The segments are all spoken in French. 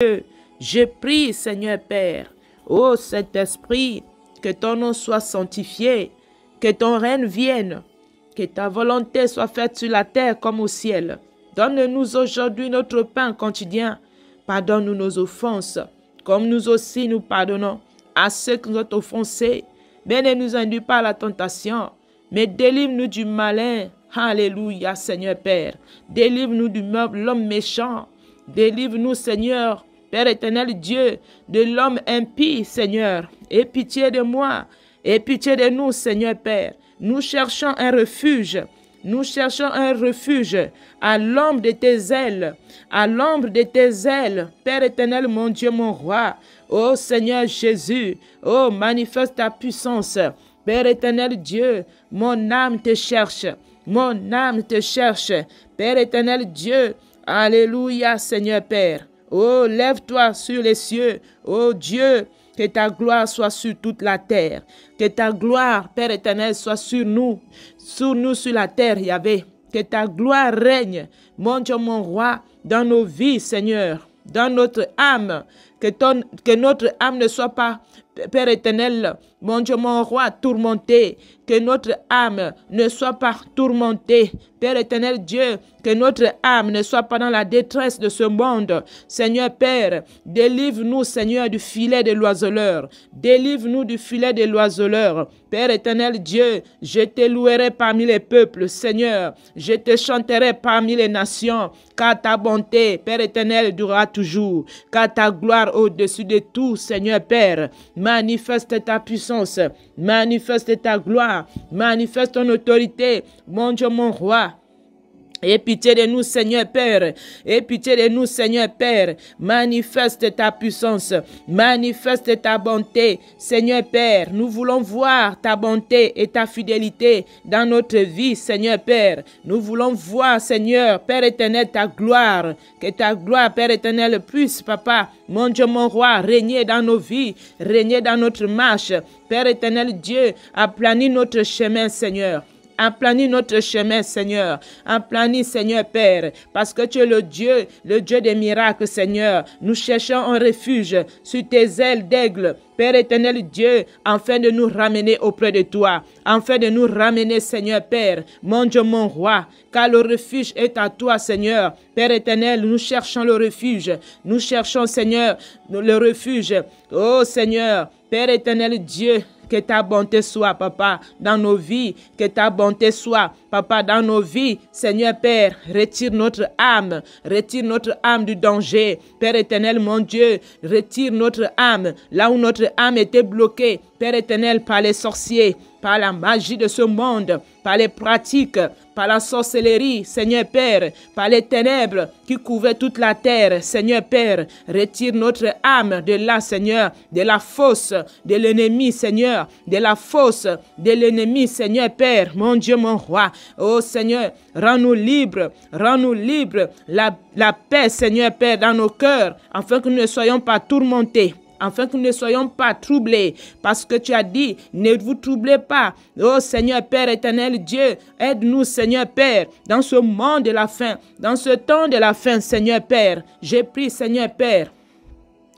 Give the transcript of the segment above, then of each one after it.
Je prie, Seigneur Père, ô Saint-Esprit, que ton nom soit sanctifié, que ton règne vienne, que ta volonté soit faite sur la terre comme au ciel. Donne-nous aujourd'hui notre pain quotidien. Pardonne-nous nos offenses, comme nous aussi nous pardonnons à ceux qui nous ont offensés. Mais ne nous induis pas à la tentation, mais délivre-nous du malin. Alléluia, Seigneur Père. Délivre-nous du meuble, l'homme méchant. Délivre-nous, Seigneur, Père éternel Dieu, de l'homme impie, Seigneur. Aie pitié de moi, aie pitié de nous, Seigneur Père. Nous cherchons un refuge. Nous cherchons un refuge à l'ombre de tes ailes, à l'ombre de tes ailes, Père éternel, mon Dieu, mon roi. Ô Seigneur Jésus, ô manifeste ta puissance. Père éternel Dieu, mon âme te cherche, mon âme te cherche. Père éternel Dieu, alléluia Seigneur Père. Oh, lève-toi sur les cieux, ô Dieu, que ta gloire soit sur toute la terre. Que ta gloire, Père éternel, soit sur nous sur la terre, Yahvé. Que ta gloire règne, mon Dieu, mon roi, dans nos vies, Seigneur, dans notre âme. Que notre âme ne soit pas, Père éternel, mon Dieu, mon roi, tourmenté. Que notre âme ne soit pas tourmentée. Père éternel Dieu, que notre âme ne soit pas dans la détresse de ce monde. Seigneur Père, délivre-nous, Seigneur, du filet de l'oiseleur. Délivre-nous du filet de l'oiseleur. Père éternel Dieu, je te louerai parmi les peuples, Seigneur. Je te chanterai parmi les nations. Car ta bonté, Père éternel, durera toujours. Car ta gloire au-dessus de tout, Seigneur Père. Manifeste ta puissance. Manifeste ta gloire. Manifeste ton autorité, mon Dieu, mon roi. Aie pitié de nous, Seigneur Père. Aie pitié de nous, Seigneur Père. Manifeste ta puissance. Manifeste ta bonté. Seigneur Père, nous voulons voir ta bonté et ta fidélité dans notre vie, Seigneur Père. Nous voulons voir, Seigneur, Père éternel, ta gloire. Que ta gloire, Père éternel, puisse, Papa, mon Dieu, mon roi, régner dans nos vies, régner dans notre marche. Père éternel, Dieu, aplanis notre chemin, Seigneur. Aplanis notre chemin, Seigneur. Aplanis, Seigneur Père, parce que tu es le Dieu des miracles, Seigneur. Nous cherchons un refuge sur tes ailes d'aigle, Père éternel Dieu, afin de nous ramener auprès de toi, afin de nous ramener, Seigneur Père, mon Dieu, mon roi, car le refuge est à toi, Seigneur. Père éternel, nous cherchons le refuge. Nous cherchons, Seigneur, le refuge. Oh, Seigneur, Père éternel Dieu, que ta bonté soit, Papa, dans nos vies. Que ta bonté soit, Papa, dans nos vies. Seigneur Père, retire notre âme du danger. Père éternel, mon Dieu, retire notre âme là où notre âme était bloquée. Père éternel, par les sorciers, par la magie de ce monde, par les pratiques, par la sorcellerie, Seigneur Père, par les ténèbres qui couvraient toute la terre. Seigneur Père, retire notre âme de là, Seigneur, de la fosse de l'ennemi, Seigneur, de la fosse de l'ennemi, Seigneur Père, mon Dieu, mon roi. Oh Seigneur, rends-nous libres, la paix, Seigneur Père, dans nos cœurs, afin que nous ne soyons pas tourmentés, afin que nous ne soyons pas troublés, parce que tu as dit, ne vous troublez pas. Oh Seigneur Père éternel Dieu, aide-nous, Seigneur Père, dans ce monde de la fin, dans ce temps de la fin, Seigneur Père. J'ai pris, Seigneur Père,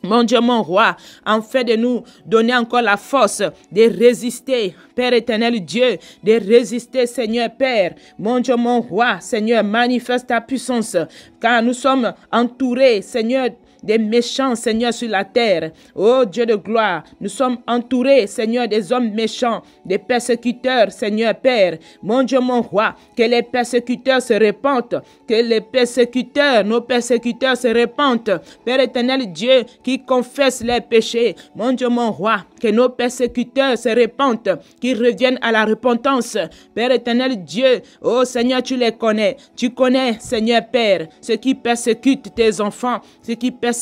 mon Dieu, mon roi, afin de nous donner encore la force de résister, Père éternel Dieu, de résister, Seigneur Père, mon Dieu, mon roi, Seigneur, manifeste ta puissance, car nous sommes entourés, Seigneur, des méchants, Seigneur, sur la terre. Oh Dieu de gloire, nous sommes entourés, Seigneur, des hommes méchants, des persécuteurs, Seigneur Père. Mon Dieu, mon roi, que les persécuteurs se répandent, que les persécuteurs, nos persécuteurs se répandent. Père éternel Dieu, qui confesse leurs péchés. Mon Dieu, mon roi, que nos persécuteurs se répandent, qu'ils reviennent à la repentance. Père éternel Dieu, oh Seigneur, tu les connais. Tu connais, Seigneur Père, ceux qui persécutent tes enfants, ceux qui persécutent,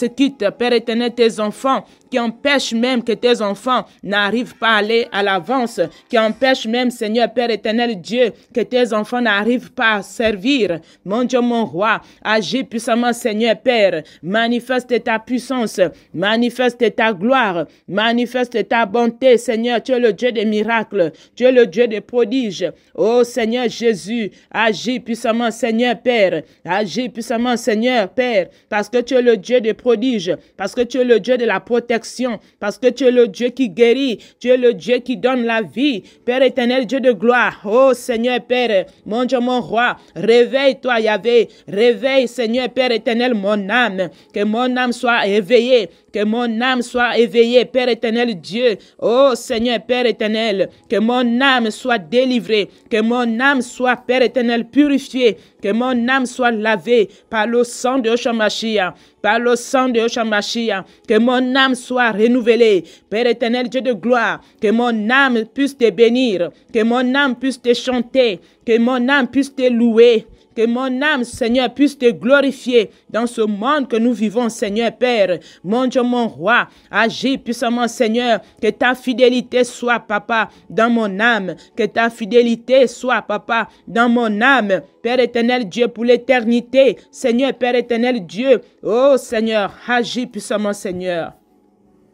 Père éternel, tes enfants, qui empêchent même que tes enfants n'arrivent pas à aller à l'avance, qui empêchent même, Seigneur Père éternel Dieu, que tes enfants n'arrivent pas à servir. Mon Dieu, mon roi, agis puissamment, Seigneur Père, manifeste ta puissance, manifeste ta gloire, manifeste ta bonté, Seigneur. Tu es le Dieu des miracles, tu es le Dieu des prodiges. Oh Seigneur Jésus, agis puissamment, Seigneur Père, agis puissamment, Seigneur Père, parce que tu es le Dieu des des prodiges, parce que tu es le Dieu de la protection, parce que tu es le Dieu qui guérit, tu es le Dieu qui donne la vie. Père éternel, Dieu de gloire, oh Seigneur Père, mon Dieu, mon roi, réveille-toi Yahvé, réveille Seigneur Père éternel mon âme, que mon âme soit éveillée, que mon âme soit éveillée, Père éternel Dieu, oh Seigneur Père éternel, que mon âme soit délivrée, que mon âme soit Père éternel purifiée, que mon âme soit lavée par le sang de Yeshua Mashiach, par le sang de Yeshua Mashiach, que mon âme soit renouvelée, Père éternel Dieu de gloire, que mon âme puisse te bénir, que mon âme puisse te chanter, que mon âme puisse te louer, que mon âme, Seigneur, puisse te glorifier dans ce monde que nous vivons, Seigneur Père. Mon Dieu, mon roi, agis puissamment, Seigneur, que ta fidélité soit, Papa, dans mon âme, que ta fidélité soit, Papa, dans mon âme. Père éternel Dieu, pour l'éternité, Seigneur, Père éternel Dieu, oh Seigneur, agis puissamment, Seigneur.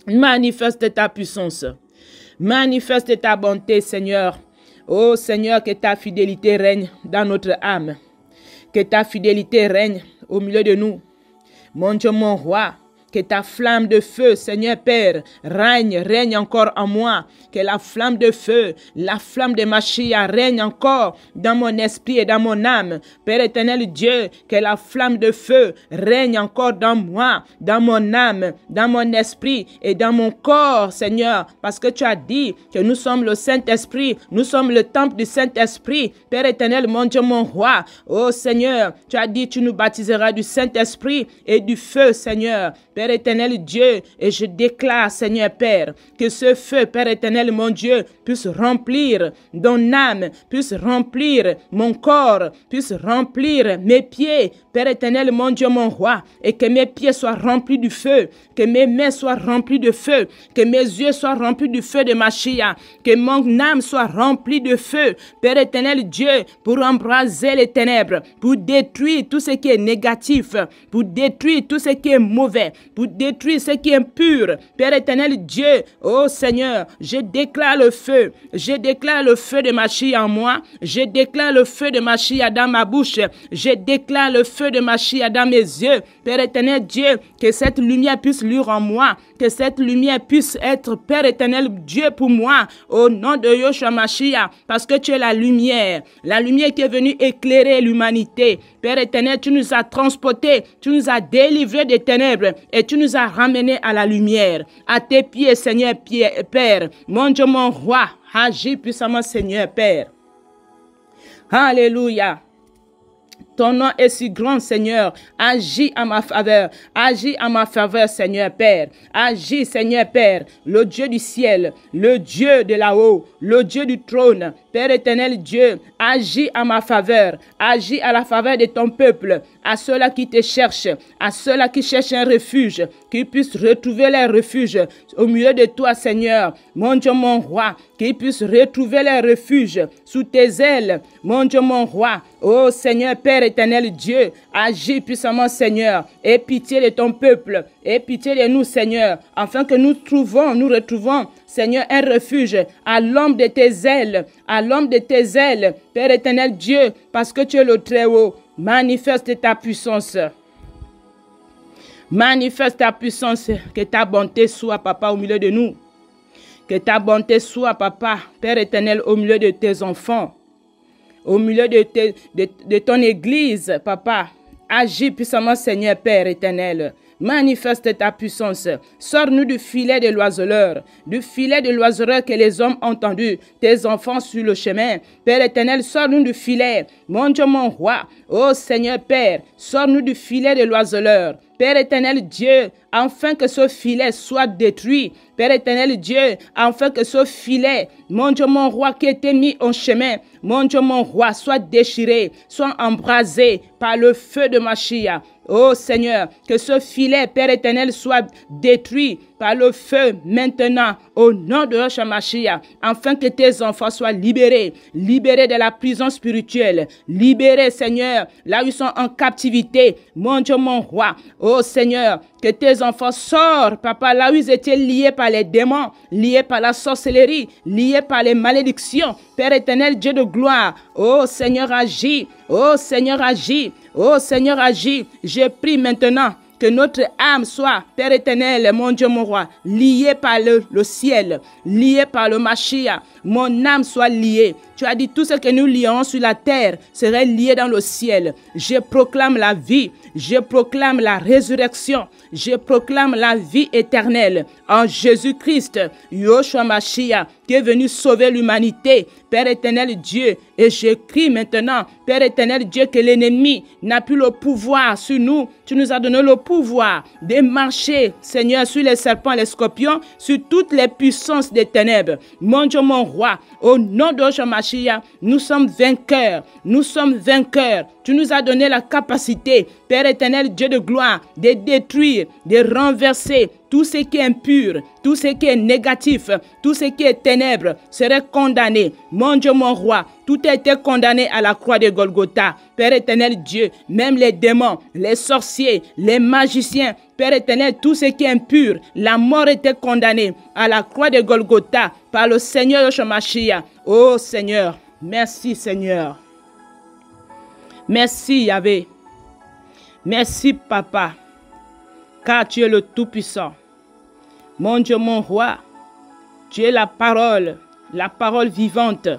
Manifeste ta puissance, manifeste ta bonté, Seigneur. Oh Seigneur, que ta fidélité règne dans notre âme. Que ta fidélité règne au milieu de nous. Mon Dieu, mon roi, que ta flamme de feu, Seigneur Père, règne encore en moi. Que la flamme de feu, la flamme de Mashiach règne encore dans mon esprit et dans mon âme. Père éternel Dieu, que la flamme de feu règne encore dans moi, dans mon âme, dans mon esprit et dans mon corps, Seigneur. Parce que tu as dit que nous sommes le Saint-Esprit, nous sommes le temple du Saint-Esprit. Père éternel, mon Dieu, mon roi, oh Seigneur, tu as dit tu nous baptiseras du Saint-Esprit et du feu, Seigneur. Père éternel Dieu, et je déclare, Seigneur Père, que ce feu, Père éternel, mon Dieu, puisse remplir ton âme, puisse remplir mon corps, puisse remplir mes pieds, Père éternel, mon Dieu, mon roi, et que mes pieds soient remplis du feu, que mes mains soient remplies de feu, que mes yeux soient remplis du feu de Mashiach, que mon âme soit remplie de feu, Père éternel Dieu, pour embraser les ténèbres, pour détruire tout ce qui est négatif, pour détruire tout ce qui est mauvais, pour détruire ce qui est impur. Père éternel Dieu, oh Seigneur, je déclare le feu de Mashiach en moi, je déclare le feu de Mashiach dans ma bouche, je déclare le feu de Mashiach dans mes yeux. Père éternel Dieu, que cette lumière puisse luire en moi, que cette lumière puisse être, Père éternel Dieu, pour moi, au nom de Yeshua Mashiach, parce que tu es la lumière qui est venue éclairer l'humanité. Père éternel, tu nous as transportés, tu nous as délivrés des ténèbres et tu nous as ramenés à la lumière. À tes pieds, Seigneur Père, mon Dieu, mon roi, agis puissamment, Seigneur Père. Alléluia. Ton nom est si grand, Seigneur. Agis à ma faveur. Agis à ma faveur, Seigneur Père. Agis, Seigneur Père, le Dieu du ciel, le Dieu de là-haut, le Dieu du trône. Père éternel Dieu, agis à ma faveur. Agis à la faveur de ton peuple, à ceux-là qui te cherchent, à ceux-là qui cherchent un refuge, qu'ils puissent retrouver leur refuge au milieu de toi, Seigneur. Mon Dieu, mon roi, qu'ils puissent retrouver leur refuge sous tes ailes. Mon Dieu, mon roi, oh Seigneur Père éternel Dieu, agis puissamment, Seigneur. Aie pitié de ton peuple, aie pitié de nous, Seigneur, afin que nous retrouvons, Seigneur, un refuge à l'ombre de tes ailes, à l'ombre de tes ailes, Père éternel Dieu, parce que tu es le Très-Haut. Manifeste ta puissance. Manifeste ta puissance, que ta bonté soit, Papa, au milieu de nous. Que ta bonté soit, Papa, Père éternel, au milieu de tes enfants, au milieu de ton église, Papa. Agis puissamment, Seigneur Père éternel. Manifeste ta puissance. Sors-nous du filet de l'oiseleur, que les hommes ont tendu, tes enfants sur le chemin. Père éternel, sors-nous du filet. Mon Dieu, mon roi, oh Seigneur Père, sors-nous du filet de l'oiseleur. Père éternel Dieu, afin que ce filet soit détruit. Père éternel Dieu, afin que ce filet, mon Dieu, mon roi, qui était mis en chemin, mon Dieu, mon roi, soit déchiré, soit embrasé par le feu de Mashiach. Oh Seigneur, que ce filet, Père éternel, soit détruit par le feu maintenant, au nom de Yeshua Mashiach, afin que tes enfants soient libérés de la prison spirituelle, libérés, Seigneur, là où ils sont en captivité. Mon Dieu, mon roi, oh Seigneur, que tes enfants sortent, Papa, là où ils étaient liés par les démons, liés par la sorcellerie, liés par les malédictions. Père éternel, Dieu de gloire, oh Seigneur, agis, oh Seigneur, agis, oh Seigneur, agis. Je prie maintenant que notre âme soit, Père éternel, mon Dieu, mon roi, liée par le ciel, liée par le Mashiach. Mon âme soit liée. Tu as dit tout ce que nous lions sur la terre serait lié dans le ciel. Je proclame la vie. Je proclame la résurrection. Je proclame la vie éternelle en Jésus-Christ, Yoshua Mashiach, qui est venu sauver l'humanité. Père éternel Dieu, et je crie maintenant, Père éternel Dieu, que l'ennemi n'a plus le pouvoir sur nous. Tu nous as donné le pouvoir de marcher, Seigneur, sur les serpents, les scorpions, sur toutes les puissances des ténèbres. Mon Dieu, mon roi, au nom de Yoshua Mashiach, nous sommes vainqueurs. Nous sommes vainqueurs. Tu nous as donné la capacité, Père éternel, Dieu de gloire, de détruire, de renverser tout ce qui est impur, tout ce qui est négatif, tout ce qui est ténèbres serait condamné. Mon Dieu, mon roi, tout a été condamné à la croix de Golgotha. Père éternel Dieu, même les démons, les sorciers, les magiciens, Père éternel, tout ce qui est impur, la mort était condamnée à la croix de Golgotha par le Seigneur Yoshua Mashiach. Oh Seigneur, merci Seigneur. Merci Yahvé. Merci Papa, car tu es le Tout-Puissant. Mon Dieu, mon roi, tu es la parole vivante.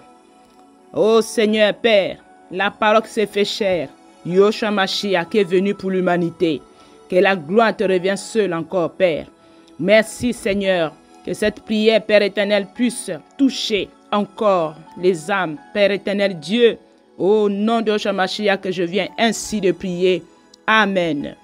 Oh Seigneur Père, la parole qui s'est fait chair, Yoshua Mashiach qui est venu pour l'humanité. Que la gloire te revienne seule encore, Père. Merci Seigneur, que cette prière, Père éternel, puisse toucher encore les âmes, Père éternel Dieu. Au nom de Yoshua Mashiach que je viens ainsi de prier. Amen.